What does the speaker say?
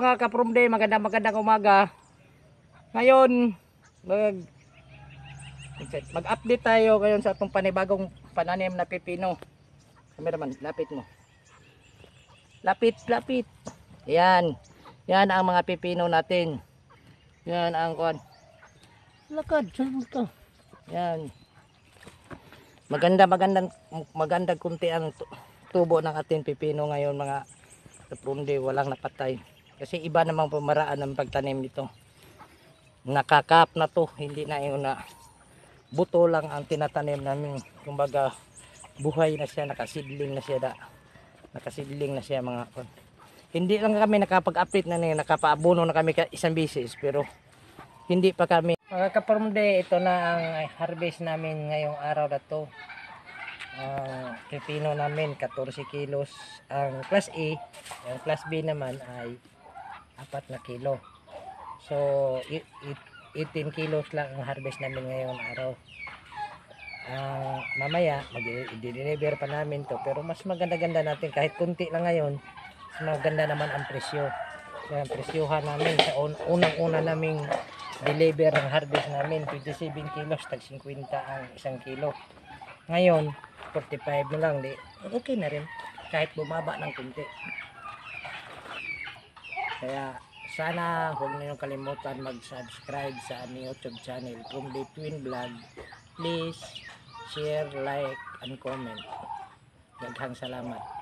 mga kaprumde, magandang umaga. Ngayon, mag-update tayo ngayon sa itong panibagong pananim na pipino. Cameraman, lapit mo. Lapit. Yan. Yan ang mga pipino natin. Yan ang kuan. Lakad, saan to? Yan. Magandang kunti ang tubo ng ating pipino ngayon mga kaprumde, walang napatay. Kasi iba namang pamaraan ng pagtanim nito. Nakakap na to, hindi na yun na buto lang ang tinatanim namin. Kumbaga buhay na siya, nakasidling na siya mga kon. Hindi lang kami nakapag-update na niya, nakapaabono na kami isang bisis, pero hindi pa kami. Mga kaprumde, ito na ang harvest namin ngayong araw na to. Ang pipino namin 14 kilos ang class A, ang class B naman ay 4 na kilo. So 18 kilos lang ang harvest namin ngayong araw. Mamaya mag-deliver pa namin to, pero mas maganda natin kahit kunti lang ngayon, mas maganda naman ang presyo. So ang presyohan namin sa unang-una naming deliver ang harvest namin 27 kilos, tag 50 ang 1 kilo. Ngayon 45 na lang, di okay na rin kahit bumaba ng kunti. Kaya sana huwag niyo kalimutan mag-subscribe sa aming YouTube channel Krumde Twin Vlog. Please share, like and comment. Daghang salamat.